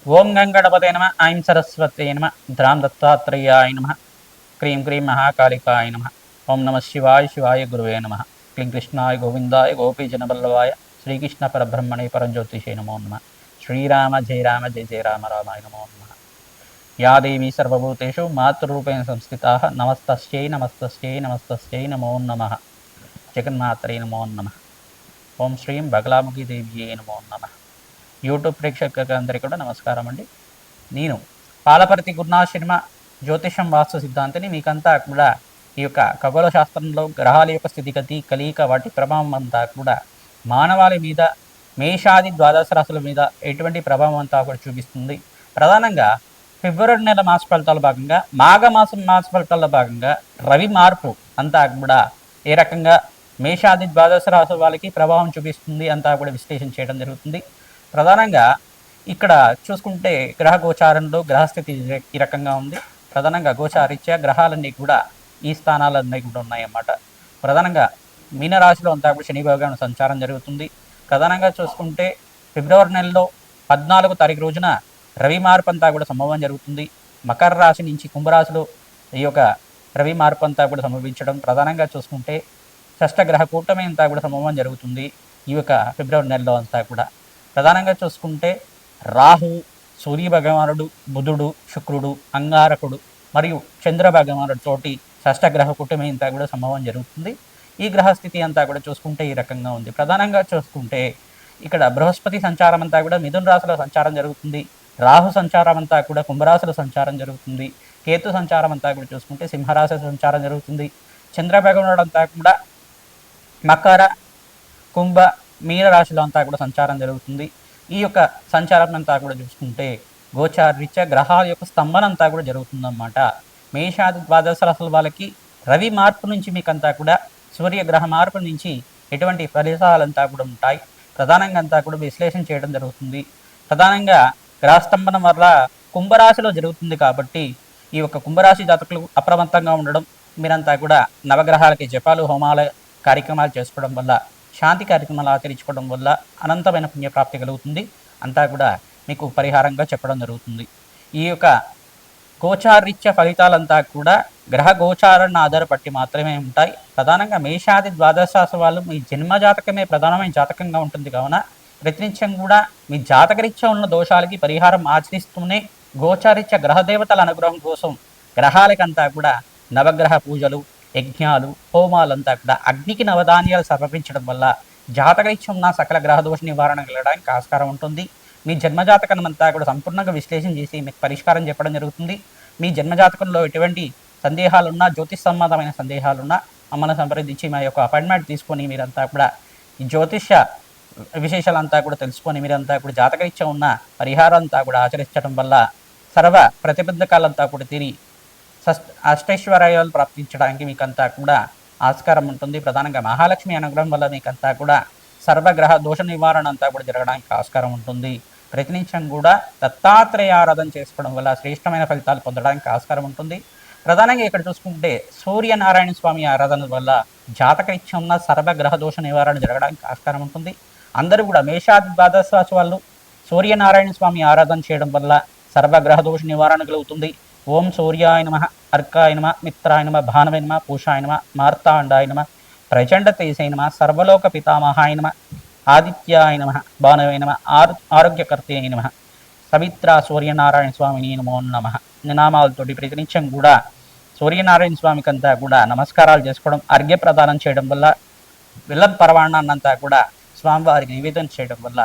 ఓం గంగణపతే నమ ఐం సరస్వతే నమ ద్రాం దత్తాత్రేయాయ నమ క్రీం క్రీం మహాకాళికాయ నమ ఓం నమ శివాయ శివాయ గురువే నమ క్లీం కృష్ణాయ గోవిందాయ గోపీజనవల్లభాయ శ్రీకృష్ణ పరబ్రహ్మణే పరంజ్యోతిషే నమో నమ శ్రీరామ జయ రామ జయ జయ రామ రామాయ నమో నమ యా దేవీ సర్వభూతేషు మాతృరూపేణ సంస్థితా నమస్తస్యై నమస్తస్యై నమస్తస్యై నమో నమ జగన్మాత్రే నమో నమ ఓం శ్రీం బగలాముఖి దేవ్యే నమో నమ యూట్యూబ్ ప్రేక్షకులందరికీ కూడా నమస్కారం అండి. నేను పాలపర్తి గురునాథ శర్మ జ్యోతిషం వాస్తు సిద్ధాంతిని. మీకంతా కూడా ఈ యొక్క ఖగోళ శాస్త్రంలో గ్రహాల యొక్క స్థితిగతి కలయిక వాటి ప్రభావం అంతా కూడా మానవాళి మీద మేషాది ద్వాదశ రాశుల మీద ఎటువంటి ప్రభావం అంతా కూడా చూపిస్తుంది. ప్రధానంగా ఫిబ్రవరి నెల మాస ఫలితాల భాగంగా మాఘమాసం మాస ఫలితాల్లో భాగంగా రవి మార్పు అంతా కూడా ఏ రకంగా మేషాది ద్వాదశ రాశుల వాళ్ళకి ప్రభావం చూపిస్తుంది అంతా కూడా విశ్లేషణ చేయడం జరుగుతుంది. ప్రధానంగా ఇక్కడ చూసుకుంటే గ్రహ గోచారంలో గ్రహస్థితి ఈ రకంగా ఉంది. ప్రధానంగా గోచారీత్యా గ్రహాలన్నీ కూడా ఈ స్థానాలన్నీ కూడా ఉన్నాయన్నమాట. ప్రధానంగా మీనరాశిలో అంతా కూడా శని భగవానుడి సంచారం జరుగుతుంది. ప్రధానంగా చూసుకుంటే ఫిబ్రవరి నెలలో 14వ తారీఖు రోజున రవి మార్పు అంతా కూడా సంభవం జరుగుతుంది. మకర రాశి నుంచి కుంభరాశిలో ఈ యొక్క రవి మార్పు అంతా కూడా సంభవించడం. ప్రధానంగా చూసుకుంటే షష్టగ్రహ కూటమి అంతా కూడా సంభవం జరుగుతుంది ఈ యొక్క ఫిబ్రవరి నెలలో అంతా కూడా. ప్రధానంగా చూసుకుంటే రాహు, సూర్య భగవానుడు, బుధుడు, శుక్రుడు, అంగారకుడు మరియు చంద్ర భగవానుడితోటి షష్టగ్రహ కూటమి అంతా కూడా సంభవం జరుగుతుంది. ఈ గ్రహస్థితి అంతా కూడా చూసుకుంటే ఈ రకంగా ఉంది. ప్రధానంగా చూసుకుంటే ఇక్కడ బృహస్పతి సంచారం అంతా కూడా మిథున రాశిలో సంచారం జరుగుతుంది. రాహు సంచారం అంతా కూడా కుంభరాశిలో సంచారం జరుగుతుంది. కేతు సంచారం అంతా కూడా చూసుకుంటే సింహరాశి సంచారం జరుగుతుంది. చంద్ర భగవానుడు అంతా కూడా మకర, కుంభ, మీన రాశిలో అంతా కూడా సంచారం జరుగుతుంది. ఈ యొక్క సంచారం అంతా కూడా చూసుకుంటే గోచారీత్యా గ్రహాల యొక్క స్తంభన అంతా కూడా జరుగుతుందన్నమాట. మేషాది ద్వాదశ రాశుల వాళ్ళకి రవి మార్పు నుంచి మీకంతా కూడా సూర్యగ్రహ మార్పు నుంచి ఎటువంటి ఫలితాలంతా కూడా ఉంటాయి. ప్రధానంగా అంతా కూడా విశ్లేషణ చేయడం జరుగుతుంది. ప్రధానంగా గ్రహస్తంభనం వల్ల కుంభరాశిలో జరుగుతుంది కాబట్టి ఈ యొక్క కుంభరాశి జాతకులు అప్రమత్తంగా ఉండడం, మీరంతా కూడా నవగ్రహాలకి జపాలు హోమాల కార్యక్రమాలు చేసుకోవడం వల్ల, శాంతి కార్యక్రమాలు ఆచరించుకోవడం వల్ల అనంతమైన పుణ్యప్రాప్తి కలుగుతుంది. అంతా కూడా మీకు పరిహారంగా చెప్పడం జరుగుతుంది. ఈ యొక్క గోచారీత్య ఫలితాలంతా కూడా గ్రహ గోచారాన్ని ఆధారపట్టి మాత్రమే ఉంటాయి. ప్రధానంగా మేషాది ద్వాదశ రాశి వాళ్ళు మీ జన్మ జాతకమే ప్రధానమైన జాతకంగా ఉంటుంది కావున ప్రతినిత్యం కూడా మీ జాతకరీత్యా ఉన్న దోషాలకి పరిహారం ఆచరిస్తూనే గోచారీత్య గ్రహదేవతల అనుగ్రహం కోసం గ్రహాలకంతా కూడా నవగ్రహ పూజలు, యజ్ఞాలు, హోమాలంతా కూడా అగ్నికి నవధాన్యాలు సమర్పించడం వల్ల జాతకరీత్యం ఉన్న సకల గ్రహదోష నివారణ కలగడానికి ఆస్కారం ఉంటుంది. మీ జన్మజాతకం అంతా కూడా సంపూర్ణంగా విశ్లేషణ చేసి మీకు పరిష్కారం చెప్పడం జరుగుతుంది. మీ జన్మజాతకంలో ఎటువంటి సందేహాలున్నా, జ్యోతిష్ సంబంధమైన సందేహాలున్నా మమ్మల్ని సంప్రదించి మా యొక్క అపాయింట్మెంట్ తీసుకొని మీరంతా కూడా ఈ జ్యోతిష విశేషాలంతా కూడా తెలుసుకొని మీరంతా కూడా జాతకరీత్యం ఉన్న పరిహారం అంతా కూడా ఆచరించడం వల్ల సర్వ ప్రతిబంధకాలంతా కూడా తిరిగి అష్టైశ్వర్యాలు ప్రాప్తించడానికి మీకంతా కూడా ఆస్కారం ఉంటుంది. ప్రధానంగా మహాలక్ష్మి అనుగ్రహం వల్ల మీకంతా కూడా సర్వగ్రహ దోష నివారణ అంతా కూడా జరగడానికి ఆస్కారం ఉంటుంది. ప్రతినిత్యం కూడా దత్తాత్రేయ ఆరాధన చేసుకోవడం వల్ల శ్రేష్టమైన ఫలితాలు పొందడానికి ఆస్కారం ఉంటుంది. ప్రధానంగా ఇక్కడ చూసుకుంటే సూర్యనారాయణ స్వామి ఆరాధన వల్ల జాతకరీత్యం ఉన్న సర్వగ్రహ దోష నివారణ జరగడానికి ఆస్కారం ఉంటుంది. అందరూ కూడా మేషాది ద్వాదశ రాశి వాళ్ళు సూర్యనారాయణ స్వామి ఆరాధన చేయడం వల్ల సర్వగ్రహ దోష నివారణ కలుగుతుంది. ఓం సూర్యాయ నమ, అర్కాయ నమ, మిత్రాయ నమ, భానవే నమ, పూషాయ నమ, మార్తాండాయ నమ, ప్రచండ తేజాయ నమ, సర్వలోక పితామహాయ నమ, ఆదిత్యాయ నమ, భానవే నమ, ఆరోగ్యకర్తే నమ, సవిత్ర సూర్యనారాయణ స్వామిని నమో నమ నినామాలతోటి ప్రతినిత్యం కూడా సూర్యనారాయణ స్వామికి అంతా కూడా నమస్కారాలు చేసుకోవడం, అర్ఘ్య ప్రదానం చేయడం వల్ల, విల్లం పరవాణాన్నంతా కూడా స్వామివారికి నివేదన చేయడం వల్ల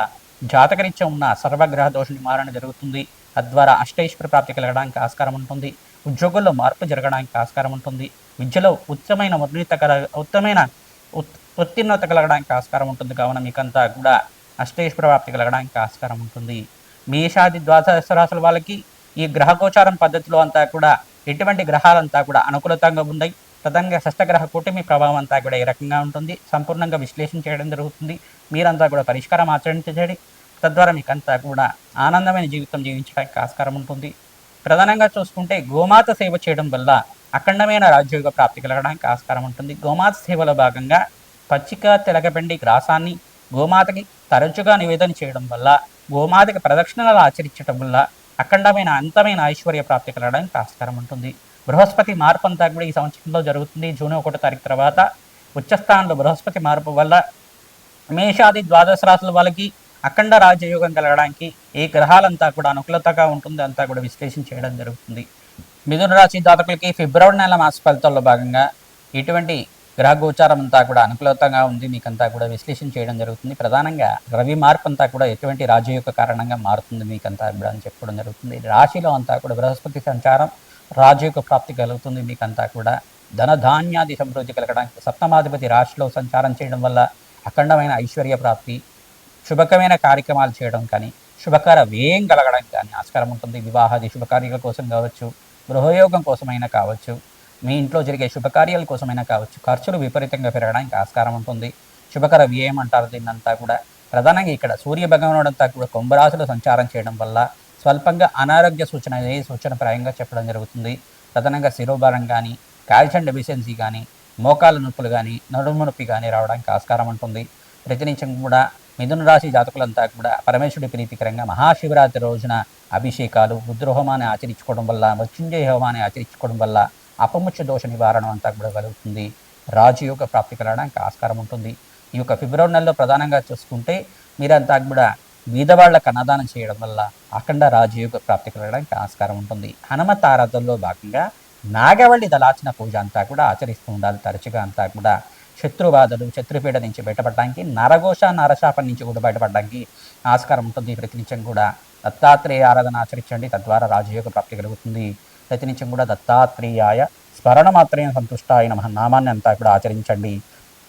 జాతకరీత్యం ఉన్న సర్వగ్రహ దోష నివారణ జరుగుతుంది. తద్వారా అష్టైశ్వర్య ప్రాప్తి కలగడానికి ఆస్కారం ఉంటుంది. ఉద్యోగుల్లో మార్పు జరగడానికి ఆస్కారం ఉంటుంది. విద్యలో ఉత్తమైన ఉత్తీర్ణత కలగడానికి ఆస్కారం ఉంటుంది. కావున మీకంతా కూడా అష్టైశ్వర్య ప్రాప్తి కలగడానికి ఆస్కారం ఉంటుంది. మేషాది ద్వాదశ రాశుల వాళ్ళకి ఈ గ్రహగోచారం పద్ధతిలో అంతా కూడా ఎటువంటి గ్రహాలంతా కూడా అనుకూలతంగా ఉన్నాయి. ప్రధానంగా షష్టగ్రహ కూటమి ప్రభావం అంతా కూడా ఈ రకంగా ఉంటుంది. సంపూర్ణంగా విశ్లేషణ చేయడం జరుగుతుంది. మీరంతా కూడా పరిష్కారం ఆచరించండి. తద్వారా మీకంతా కూడా ఆనందమైన జీవితం జీవించడానికి ఆస్కారం ఉంటుంది. ప్రధానంగా చూసుకుంటే గోమాత సేవ చేయడం వల్ల అఖండమైన రాజ్యోగ ప్రాప్తి కలగడానికి ఆస్కారం ఉంటుంది. గోమాత సేవలో భాగంగా పచ్చిక తెలగపిండి గ్రాసాన్ని గోమాతకి తరచుగా నివేదన చేయడం వల్ల గోమాతకి ప్రదక్షిణలు ఆచరించడం వల్ల అఖండమైన అంతమైన ఐశ్వర్య ప్రాప్తి కలగడానికి ఆస్కారం ఉంటుంది. బృహస్పతి మార్పు అంతా కూడా ఈ సంవత్సరంలో జరుగుతుంది. జూన్ 1 తారీఖు తర్వాత ఉచ్చస్థానంలో బృహస్పతి మార్పు వల్ల మేషాది ద్వాదశ రాశుల వాళ్ళకి అఖండ రాజయోగం కలగడానికి ఈ గ్రహాలంతా కూడా అనుకూలతగా ఉంటుంది అంతా కూడా విశ్లేషణ చేయడం జరుగుతుంది. మిథున రాశి జాతకులకి ఫిబ్రవరి నెల మాస ఫలితాల్లో భాగంగా ఇటువంటి గ్రహ గోచారం అంతా కూడా అనుకూలతంగా ఉంది, మీకంతా కూడా విశ్లేషణ చేయడం జరుగుతుంది. ప్రధానంగా రవి మార్పు అంతా కూడా ఎటువంటి రాజయోగ కారణంగా మారుతుంది మీకంతా కూడా అని చెప్పుకోవడం జరుగుతుంది. రాశిలో అంతా కూడా బృహస్పతి సంచారం రాజయోగ ప్రాప్తి కలుగుతుంది. మీకంతా కూడా ధనధాన్యాది సమృద్ధి కలగడానికి సప్తమాధిపతి రాశిలో సంచారం చేయడం వల్ల అఖండమైన ఐశ్వర్య ప్రాప్తి, శుభకరమైన కార్యక్రమాలు చేయడం కానీ శుభకర వ్యయం కలగడానికి కానీ ఆస్కారం ఉంటుంది. వివాహాది శుభకార్యాల కోసం కావచ్చు, గృహయోగం కోసమైనా కావచ్చు, మీ ఇంట్లో జరిగే శుభకార్యాల కోసమైనా కావచ్చు, ఖర్చులు విపరీతంగా పెరగడానికి ఆస్కారం ఉంటుంది. శుభకర వ్యయం అంటారు దీన్నంతా కూడా. ప్రధానంగా ఇక్కడ సూర్య భగవానుడు అంతా కూడా కుంభరాశిలో సంచారం చేయడం వల్ల స్వల్పంగా అనారోగ్య సూచన ప్రాయంగా చెప్పడం జరుగుతుంది. ప్రధానంగా శిరోభారం కానీ, కాల్షియం డెఫిషియన్సీ కానీ, మోకాల నొప్పులు కానీ, నడుము నొప్పి కానీ రావడానికి ఆస్కారం ఉంటుంది. ప్రతినిత్యం కూడా మిథున రాశి జాతకులంతా కూడా పరమేశ్వరుడి ప్రీతికరంగా మహాశివరాత్రి రోజున అభిషేకాలు, రుద్రహోమాన్ని ఆచరించుకోవడం వల్ల, మృత్యుంజయ హోమాన్ని ఆచరించుకోవడం వల్ల అపముచ్చ దోష నివారణ అంతా కూడా కలుగుతుంది. రాజయోగ ప్రాప్తి కలగడానికి ఆస్కారం ఉంటుంది. ఈ యొక్క ఫిబ్రవరి నెలలో ప్రధానంగా చూసుకుంటే మీరంతా కూడా బీదవాళ్లకు అన్నదానం చేయడం వల్ల అఖండ రాజయోగ ప్రాప్తి కలగడానికి ఆస్కారం ఉంటుంది. హనుమత్ ఆరాధనలో భాగంగా నాగవల్లి దళార్చన పూజ అంతా కూడా ఆచరిస్తూ ఉండాలి. తరచుగా అంతా కూడా శత్రుబాధలు, శత్రుపీడ నుంచి బయటపడడానికి, నరఘోష నరశాపం నుంచి కూడా బయటపడడానికి ఆస్కారం ఉంటుంది. ప్రతినిత్యం కూడా దత్తాత్రేయ ఆరాధన ఆచరించండి, తద్వారా రాజయోగ ప్రాప్తి కలుగుతుంది. ప్రతినిత్యం కూడా దత్తాత్రేయాయ స్మరణ మాత్రమే సంతుష్టాయ నమః నామాన్ని అంతా కూడా ఆచరించండి.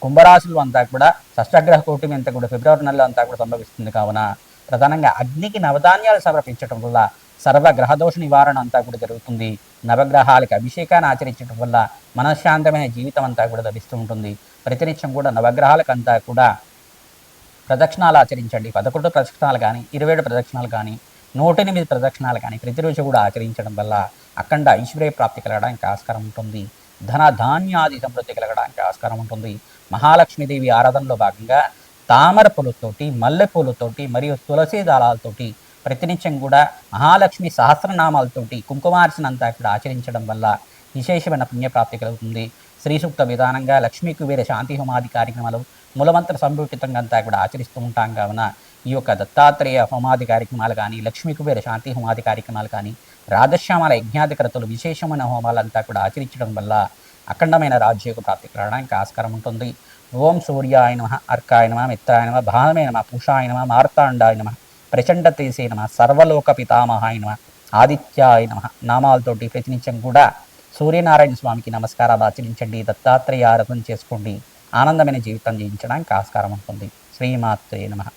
కుంభరాశులు అంతా కూడా షష్టగ్రహ కూటమి అంతా కూడా ఫిబ్రవరి నెలలో అంతా కూడా సంభవిస్తుంది. కావున ప్రధానంగా అగ్నికి నవధాన్యాలు సమర్పించడం వల్ల సర్వగ్రహదోష నివారణ అంతా కూడా జరుగుతుంది. నవగ్రహాలకి అభిషేకాన్ని ఆచరించడం వల్ల మనశ్శాంతమైన జీవితం అంతా కూడా లభిస్తూ ఉంటుంది. ప్రతినిత్యం కూడా నవగ్రహాలకంతా కూడా ప్రదక్షిణాలు ఆచరించండి. 11 ప్రదక్షిణాలు కానీ, 27 ప్రదక్షిణాలు కానీ, 108 ప్రదక్షిణాలు కానీ ప్రతిరోజు కూడా ఆచరించడం వల్ల అఖండ ఐశ్వర్య ప్రాప్తి కలగడానికి ఆస్కారం ఉంటుంది. ధన ధాన్యాది సమృద్ధి కలగడానికి ఆస్కారం ఉంటుంది. మహాలక్ష్మీదేవి ఆరాధనలో భాగంగా తామర పూలతోటి, మల్లె పూలతోటి మరియు తులసి దళాలతోటి ప్రతినిత్యం కూడా మహాలక్ష్మి సహస్రనామాలతోటి కుంకుమార్చన అంతా కూడా ఆచరించడం వల్ల విశేషమైన పుణ్యప్రాప్తి కలుగుతుంది. శ్రీ సూక్త విధానంగా లక్ష్మీ కుబేర శాంతి హోమాది కార్యక్రమాలు మూలమంత్ర సంభూషితంగా అంతా కూడా ఆచరిస్తూ ఉంటాం. కావున ఈ యొక్క దత్తాత్రేయ హోమాది కార్యక్రమాలు కానీ, లక్ష్మీ కుబేర శాంతి హోమాది కార్యక్రమాలు కానీ, రాధశ్యామల యజ్ఞాధికరతులు విశేషమైన హోమాలంతా కూడా ఆచరించడం వల్ల అఖండమైన రాజ్యోగ ప్రాప్తి కలగడానికి ఆస్కారం ఉంటుంది. ఓం సూర్యాయ నమః, అర్కాయ నమః, మిత్రాయ నమః, భానమే నమః, పూషాయ నమః, మార్తాండాయ నమః, ప్రచండ తేసే నమః, సర్వలోక పితామహాయ నమః, ఆదిత్యాయ నమః నామాలతోటి ప్రతినిత్యం కూడా సూర్యనారాయణ స్వామికి నమస్కారాలు ఆచరించండి. దత్తాత్రేయ ఆరాధన చేసుకోండి. ఆనందమైన జీవితం జీవించడానికి ఆస్కారం ఉంటుంది. శ్రీమాత్రే నమః.